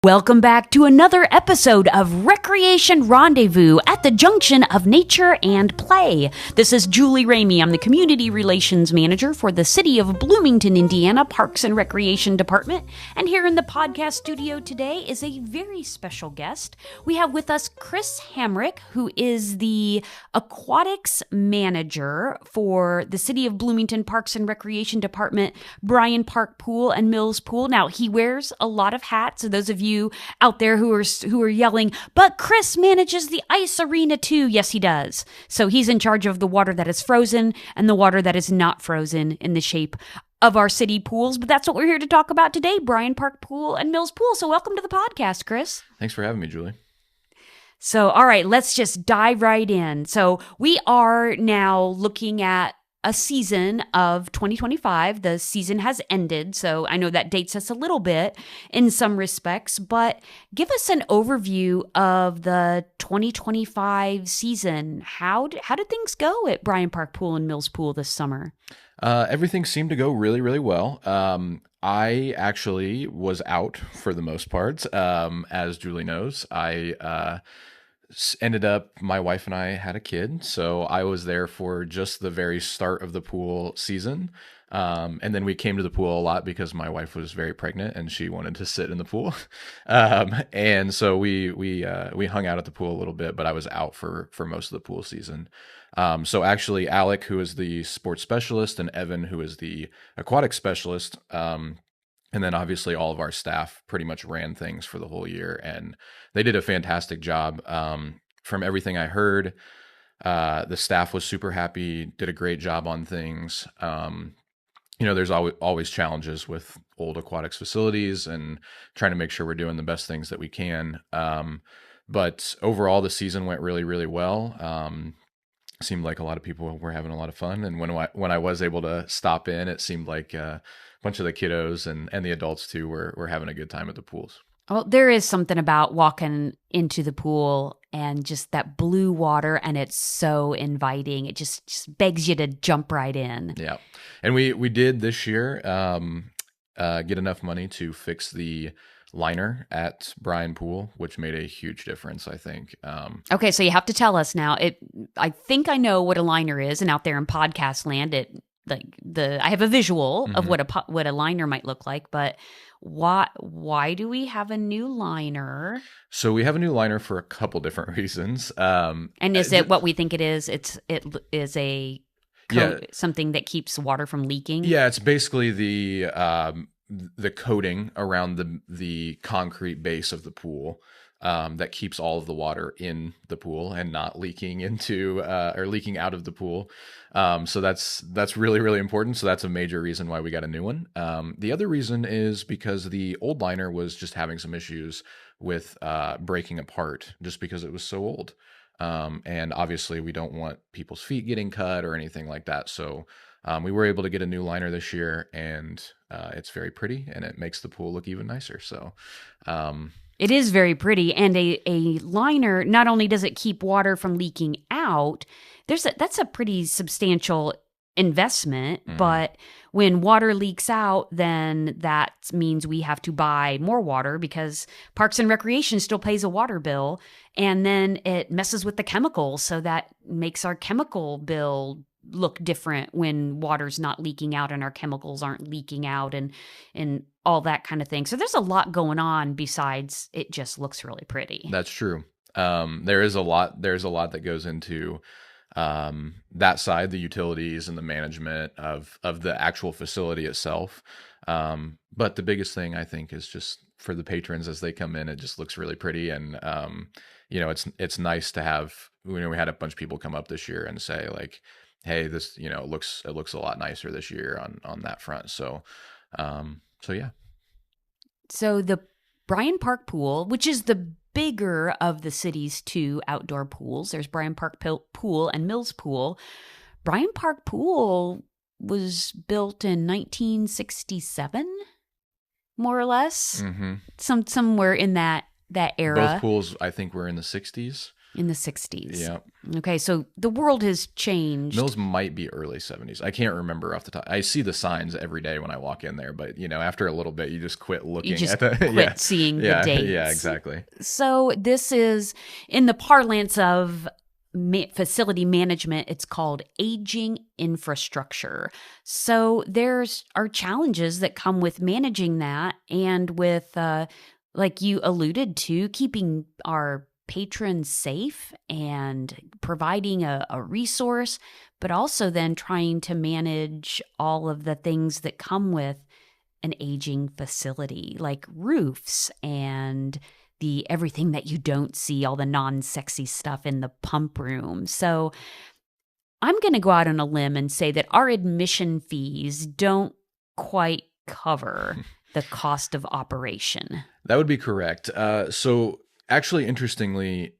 Welcome back to another episode of Recreation Rendezvous at the junction of nature and play. This is Julie Ramey. I'm the Community Relations Manager for the City of Bloomington, Indiana Parks and Recreation Department. And here in the podcast studio today is a very special guest. We have with us Chris Hamric, who is the Aquatics Manager for the City of Bloomington Parks and Recreation Department, Bryan Park Pool and Mills Pool. Now, he wears a lot of hats, so those of you out there who are yelling, but Chris manages the ice arena too. Yes, he does. So he's in charge of the water that is frozen and the water that is not frozen in the shape of our city pools. But that's what we're here to talk about today, Bryan Park Pool and Mills Pool. So welcome to the podcast, Chris. Thanks for having me, Julie. So, all right, let's just dive right in. So we are now looking at a season of 2025. The season has ended, so I know that dates us a little bit in some respects, but give us an overview of the 2025 season. How did things go at Bryan Park Pool and Mills Pool this summer? Everything seemed to go really, really well. I actually was out for the most part. As Julie knows, I ended up, my wife and I had a kid, so I was there for just the very start of the pool season. And then we came to the pool a lot because my wife was very pregnant and she wanted to sit in the pool. And so we hung out at the pool a little bit, but I was out for most of the pool season. So actually Alec, who is the sports specialist, and Evan, who is the aquatic specialist, and then obviously all of our staff pretty much ran things for the whole year, and they did a fantastic job. From everything I heard, the staff was super happy, did a great job on things. There's always challenges with old aquatics facilities and trying to make sure we're doing the best things that we can. But overall, the season went really, really well. Seemed like a lot of people were having a lot of fun. And when I was able to stop in, it seemed like a bunch of the kiddos and the adults too were having a good time at the pools. Well, there is something about walking into the pool and just that blue water, and it's so inviting. It just begs you to jump right in. Yeah. And we did this year get enough money to fix the liner at Bryan Pool, which made a huge difference, I think. Okay, so you have to tell us now. I think I know what a liner is, and out there in podcast land, I have a visual of what a liner might look like, but why do we have a new liner? So we have a new liner for a couple different reasons. And is it what we think it is? It is a something that keeps water from leaking? Yeah, it's basically the coating around the concrete base of the pool that keeps all of the water in the pool and not leaking into or leaking out of the pool. So that's really, really important. So that's a major reason why we got a new one. The other reason is because the old liner was just having some issues with breaking apart just because it was so old. And obviously we don't want people's feet getting cut or anything like that. So we were able to get a new liner this year, and it's very pretty and it makes the pool look even nicer. So it is very pretty, and a liner, not only does it keep water from leaking out, that's a pretty substantial investment, but when water leaks out, then that means we have to buy more water because Parks and Recreation still pays a water bill, and then it messes with the chemicals, so that makes our chemical bill look different when water's not leaking out and our chemicals aren't leaking out and all that kind of thing. So there's a lot going on besides it just looks really pretty. That's true. There's a lot that goes into that side, the utilities and the management of the actual facility itself. But the biggest thing I think is just for the patrons as they come in, it just looks really pretty. And, it's nice to have, we had a bunch of people come up this year and say like, hey, this, it looks a lot nicer this year on that front. So yeah. So the Bryan Park Pool, which is the bigger of the city's two outdoor pools, there's Bryan Park Pool and Mills Pool. Bryan Park Pool was built in 1967, more or less. Mm-hmm. Somewhere in that era. Both pools, I think, were in the 60s. In the 60s. Yeah. Okay, so the world has changed. Mills might be early 70s. I can't remember off the top. I see the signs every day when I walk in there, but after a little bit, you just quit You looking just at the quit seeing the yeah, dates. exactly. So this is, in the parlance of facility management, it's called aging infrastructure. So there's are challenges that come with managing that, and with like you alluded to, keeping our patrons safe and providing a resource, but also then trying to manage all of the things that come with an aging facility, like roofs and the everything that you don't see, all the non-sexy stuff in the pump room. So I'm going to go out on a limb and say that our admission fees don't quite cover the cost of operation. That would be correct. So actually, interestingly,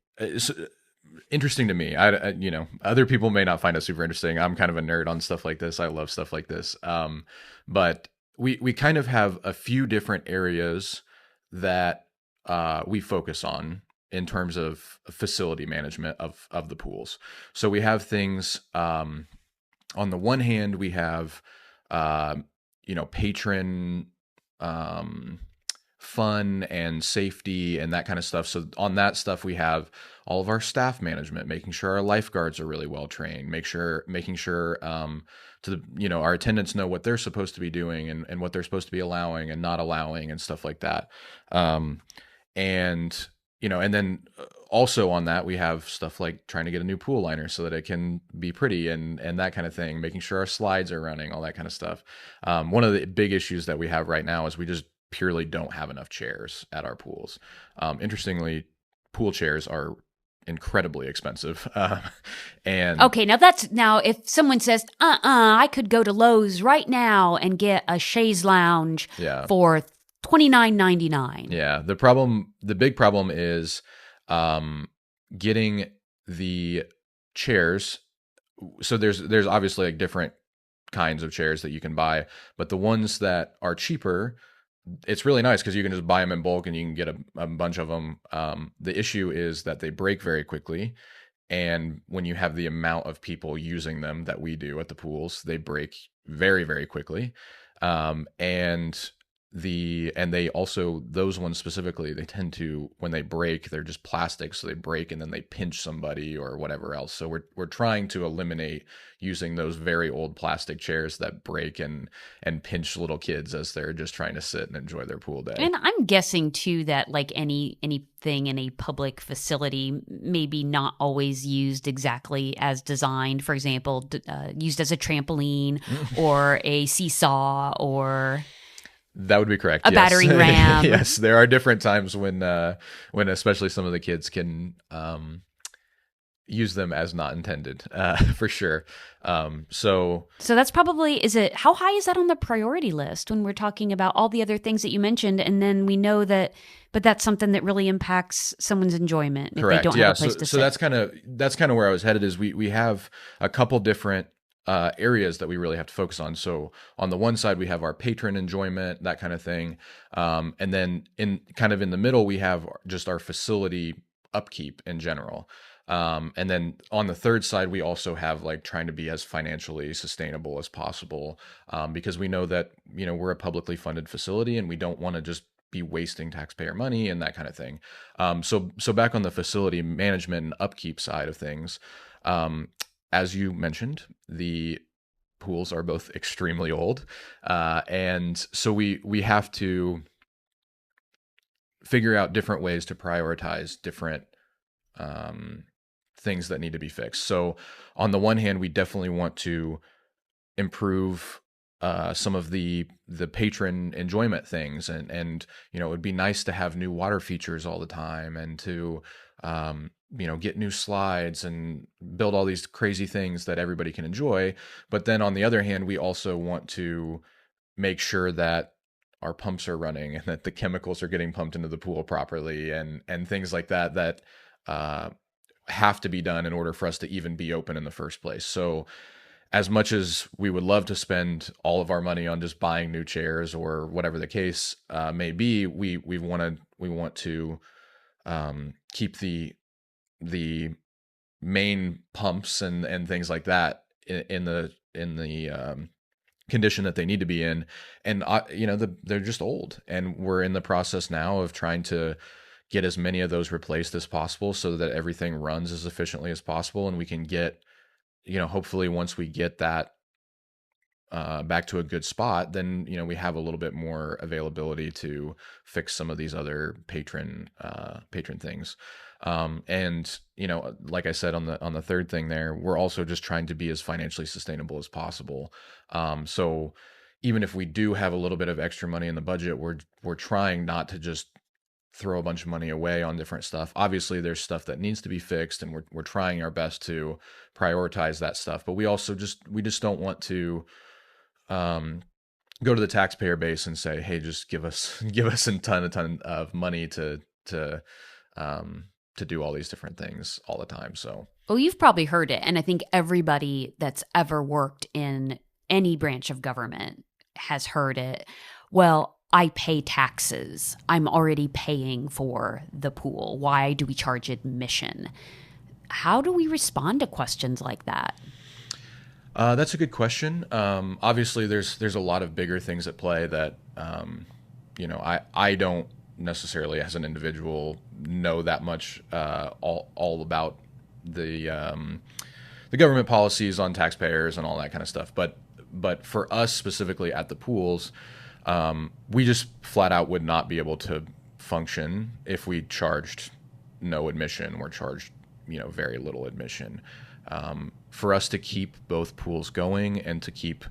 interesting to me. Other people may not find it super interesting. I'm kind of a nerd on stuff like this. I love stuff like this. But we kind of have a few different areas that we focus on in terms of facility management of the pools. So we have things, on the one hand, we have, patron, fun and safety and that kind of stuff. So on that stuff, we have all of our staff management, making sure our lifeguards are really well trained, making sure our attendants know what they're supposed to be doing and what they're supposed to be allowing and not allowing and stuff like that. And then also on that, we have stuff like trying to get a new pool liner so that it can be pretty and that kind of thing, making sure our slides are running, all that kind of stuff. One of the big issues that we have right now is we just purely don't have enough chairs at our pools. Interestingly, pool chairs are incredibly expensive. And Okay, now if someone says, I could go to Lowe's right now and get a chaise lounge for $29.99. Yeah, the big problem is getting the chairs. So there's obviously like different kinds of chairs that you can buy, but the ones that are cheaper, it's really nice because you can just buy them in bulk and you can get a bunch of them. The issue is that they break very quickly. And when you have the amount of people using them that we do at the pools, they break very, very quickly. And they also, those ones specifically, they tend to, when they break, they're just plastic, so they break and then they pinch somebody or whatever else. So we're trying to eliminate using those very old plastic chairs that break and pinch little kids as they're just trying to sit and enjoy their pool day. And I'm guessing too that like anything in a public facility, maybe not always used exactly as designed. For example, used as a trampoline or a seesaw or that would be correct. A battering ram. Yes, there are different times when especially some of the kids can use them as not intended, for sure. So that's probably, how high is that on the priority list when we're talking about all the other things that you mentioned? And then we know that, but that's something that really impacts someone's enjoyment if correct. they don't have a place to sit. So that's kind of where I was headed. Is we have a couple different areas that we really have to focus on. So on the one side, we have our patron enjoyment, that kind of thing. And then in the middle, we have just our facility upkeep in general. And then on the third side, we also have like trying to be as financially sustainable as possible, because we know that, we're a publicly funded facility and we don't want to just be wasting taxpayer money and that kind of thing. So back on the facility management and upkeep side of things, as you mentioned, the pools are both extremely old. And so we have to figure out different ways to prioritize different things that need to be fixed. So on the one hand, we definitely want to improve some of the patron enjoyment things. And it would be nice to have new water features all the time and to get new slides and build all these crazy things that everybody can enjoy. But then on the other hand, we also want to make sure that our pumps are running and that the chemicals are getting pumped into the pool properly and things like that have to be done in order for us to even be open in the first place. So as much as we would love to spend all of our money on just buying new chairs or whatever the case may be, we want to keep the main pumps and things like that in the condition that they need to be in. And they're just old, and we're in the process now of trying to get as many of those replaced as possible so that everything runs as efficiently as possible, and we can get, hopefully once we get that back to a good spot, then we have a little bit more availability to fix some of these other patron things. And like I said on the third thing there, we're also just trying to be as financially sustainable as possible. So even if we do have a little bit of extra money in the budget, we're trying not to just throw a bunch of money away on different stuff. Obviously there's stuff that needs to be fixed, and we're trying our best to prioritize that stuff, but we just don't want to go to the taxpayer base and say, hey, just give us a ton of money to do all these different things all the time. So, well, you've probably heard it, and I think everybody that's ever worked in any branch of government has heard it. Well, I pay taxes. I'm already paying for the pool. Why do we charge admission? How do we respond to questions like that? That's a good question. Obviously, there's a lot of bigger things at play that I don't necessarily, as an individual, know that much all about the government policies on taxpayers and all that kind of stuff. But for us specifically at the pools, we just flat out would not be able to function if we charged no admission or charged very little admission. For us to keep both pools going and to keep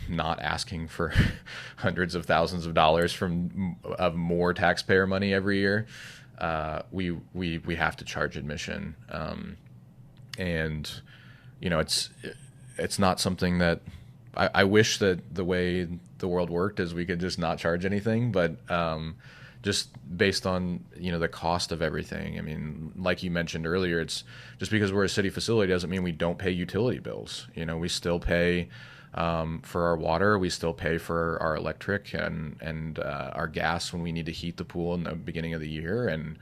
not asking for hundreds of thousands of dollars of more taxpayer money every year, we have to charge admission, and it's not something that I wish that the way the world worked is we could just not charge anything, but just based on the cost of everything. I mean, like you mentioned earlier, it's just because we're a city facility doesn't mean we don't pay utility bills. We still pay for our water, we still pay for our electric and our gas when we need to heat the pool in the beginning of the year, and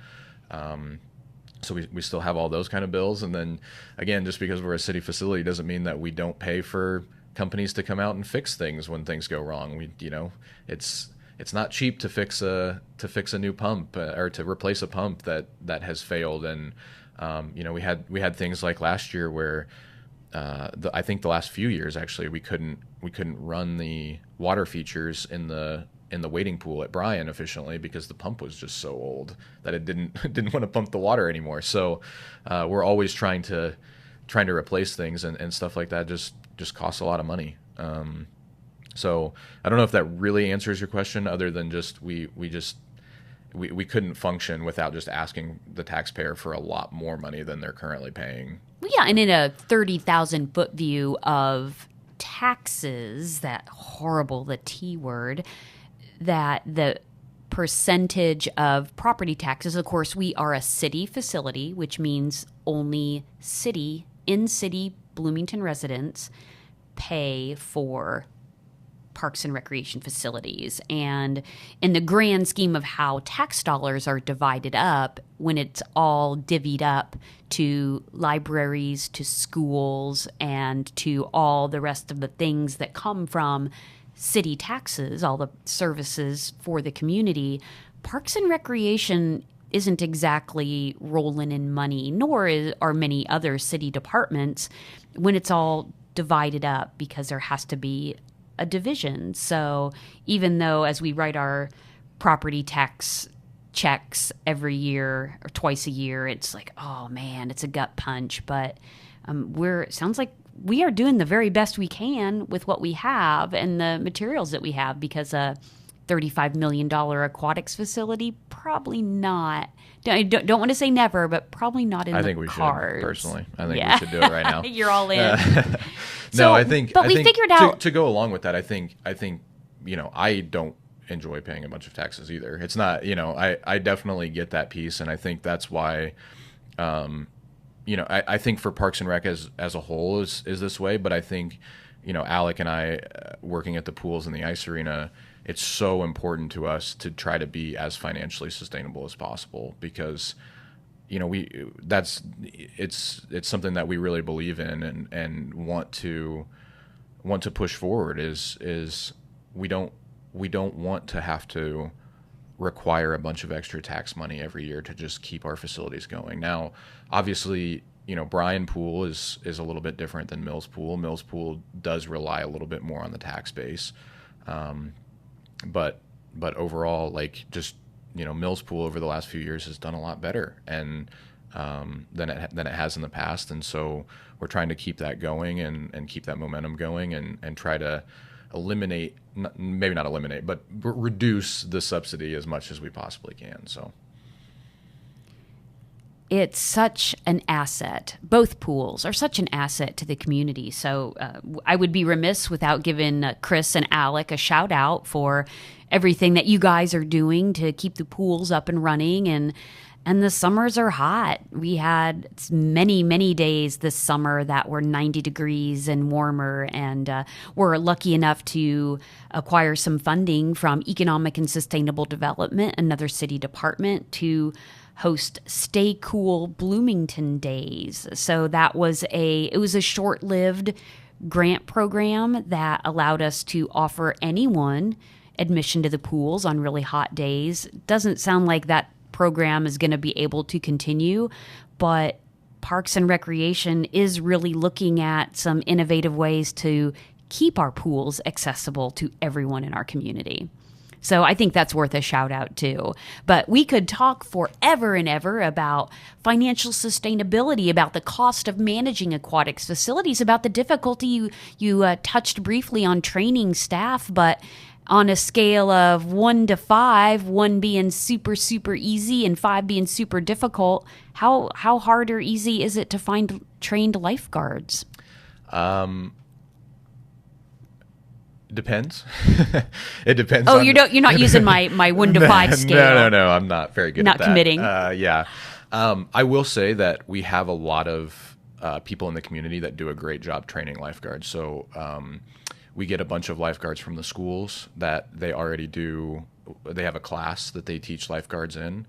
so we still have all those kind of bills. And then again, just because we're a city facility doesn't mean that we don't pay for companies to come out and fix things when things go wrong. It's not cheap to fix a new pump or to replace a pump that has failed. And we had things like last year where I think the last few years actually we couldn't run the water features in the wading pool at Bryan efficiently because the pump was just so old that it didn't want to pump the water anymore. So we're always trying to replace things, and stuff like that just costs a lot of money. So I don't know if that really answers your question, other than just we couldn't function without just asking the taxpayer for a lot more money than they're currently paying. Well, yeah, and in a 30,000-foot view of taxes, that horrible, the T word, that the percentage of property taxes, of course, we are a city facility, which means only in-city Bloomington residents pay for parks and recreation facilities. And in the grand scheme of how tax dollars are divided up, when it's all divvied up to libraries, to schools, and to all the rest of the things that come from city taxes, all the services for the community, parks and recreation isn't exactly rolling in money, nor are many other city departments when it's all divided up, because there has to be a division. So even though as we write our property tax checks every year or twice a year, it's like, oh man, it's a gut punch. But it sounds like we are doing the very best we can with what we have and the materials that we have, because a $35 million aquatics facility, probly not. I don't want to say never, but probably not in the cards. I think we should, personally. I think we should do it right now. You're all in. No, I think. But we figured out to go along with that. I think I don't enjoy paying a bunch of taxes either. It's not. I definitely get that piece, and I think that's why. I think for Parks and Rec as a whole is this way, but I think Alec and I working at the pools and the ice arena, it's so important to us to try to be as financially sustainable as possible, because it's something that we really believe in and want to push forward is we don't want to have to require a bunch of extra tax money every year to just keep our facilities going. Now, obviously, Bryan Pool is a little bit different than Mills Pool. Mills Pool does rely a little bit more on the tax base. But overall, like just, Mills Pool over the last few years has done a lot better and than it has in the past. And so we're trying to keep that going and keep that momentum going and try to eliminate, maybe not eliminate, but reduce the subsidy as much as we possibly can. So it's such an asset. Both pools are such an asset to the community. So I would be remiss without giving Chris and Alec a shout out for everything that you guys are doing to keep the pools up and running. And the summers are hot. We had many, many days this summer that were 90 degrees and warmer, and we're lucky enough to acquire some funding from Economic and Sustainable Development, another city department, to host Stay Cool Bloomington Days. So it was a short-lived grant program that allowed us to offer anyone admission to the pools on really hot days. Doesn't sound like that program is going to be able to continue, but Parks and Recreation is really looking at some innovative ways to keep our pools accessible to everyone in our community. So I think that's worth a shout out too. But we could talk forever and ever about financial sustainability, about the cost of managing aquatics facilities, about the difficulty you touched briefly on training staff, but on a scale of 1 to 5, 1 being super, super easy and 5 being super difficult, how hard or easy is it to find trained lifeguards? Depends. It depends. Oh, you're not using my 1 to 5 scale. No. I'm not very good at that. Not committing. Yeah. I will say that we have a lot of people in the community that do a great job training lifeguards. So we get a bunch of lifeguards from the schools that they already do. They have a class that they teach lifeguards in.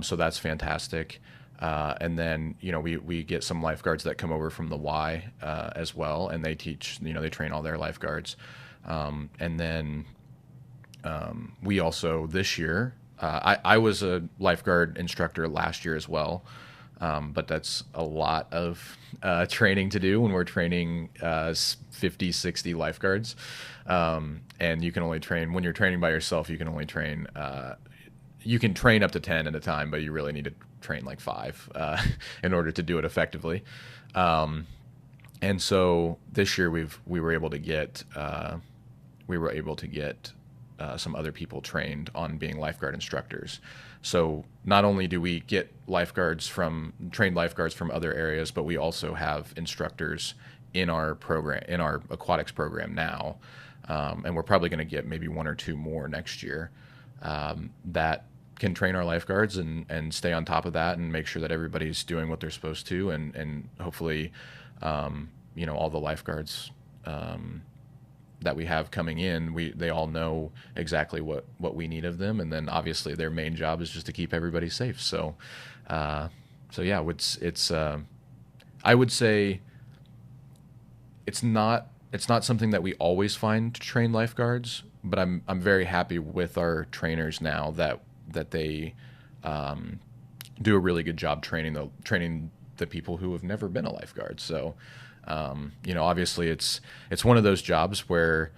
So that's fantastic. And then, we get some lifeguards that come over from the Y as well. And they teach, they train all their lifeguards. And then we also, this year, I was a lifeguard instructor last year as well. But that's a lot of training to do when we're training 50, 60 lifeguards. And you can only train, when you're training by yourself, you can only train, you can train up to 10 at a time, but you really need to train like 5 in order to do it effectively. And so this year we were able to get some other people trained on being lifeguard instructors. So not only do we get trained lifeguards from other areas, but we also have instructors in our program, in our aquatics program now. And we're probably going to get maybe 1 or 2 more next year that can train our lifeguards and stay on top of that and make sure that everybody's doing what they're supposed to. And hopefully, all the lifeguards that we have coming in, they all know exactly what we need of them, and then obviously their main job is just to keep everybody safe. So yeah, it's I would say it's not something that we always find to train lifeguards, but I'm very happy with our trainers now that they do a really good job training the people who have never been a lifeguard. So obviously it's one of those jobs where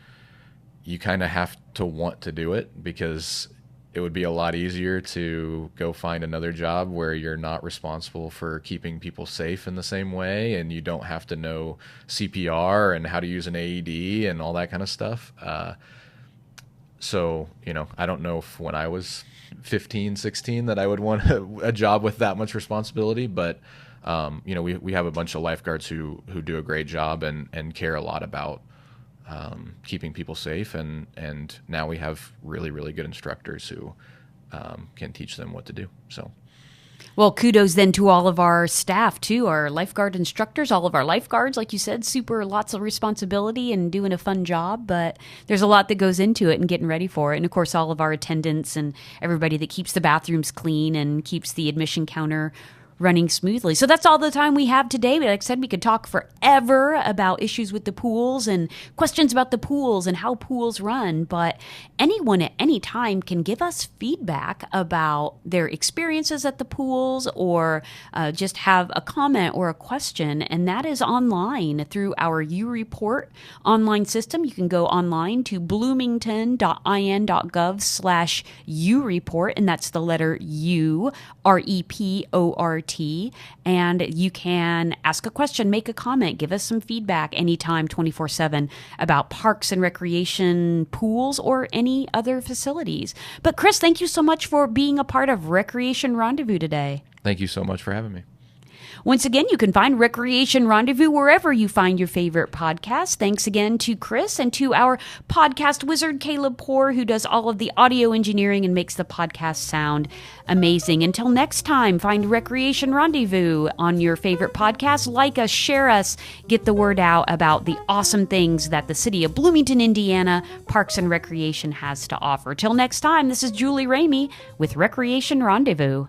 you kind of have to want to do it, because it would be a lot easier to go find another job where you're not responsible for keeping people safe in the same way, and you don't have to know CPR and how to use an AED and all that kind of stuff. So, I don't know if when I was 15, 16 that I would want a job with that much responsibility, but we have a bunch of lifeguards who do a great job and care a lot about keeping people safe, and now we have really, really good instructors who can teach them what to do. So, well, kudos then to all of our staff too, our lifeguard instructors, all of our lifeguards, like you said, lots of responsibility and doing a fun job, but there's a lot that goes into it and getting ready for it. And of course, all of our attendants and everybody that keeps the bathrooms clean and keeps the admission counter running smoothly. So that's all the time we have today. Like I said, we could talk forever about issues with the pools and questions about the pools and how pools run, but anyone at any time can give us feedback about their experiences at the pools or just have a comment or a question, and that is online through our U-Report online system. You can go online to bloomington.in.gov/U-Report, and that's the letter U, REPORT, and you can ask a question, make a comment, give us some feedback anytime 24/7 about parks and recreation, pools, or any other facilities. But Chris, thank you so much for being a part of Recreation Rendezvous today. Thank you so much for having me. Once again, you can find Recreation Rendezvous wherever you find your favorite podcast. Thanks again to Chris and to our podcast wizard, Caleb Poor, who does all of the audio engineering and makes the podcast sound amazing. Until next time, find Recreation Rendezvous on your favorite podcast. Like us, share us, get the word out about the awesome things that the city of Bloomington, Indiana, Parks and Recreation has to offer. Till next time, this is Julie Ramey with Recreation Rendezvous.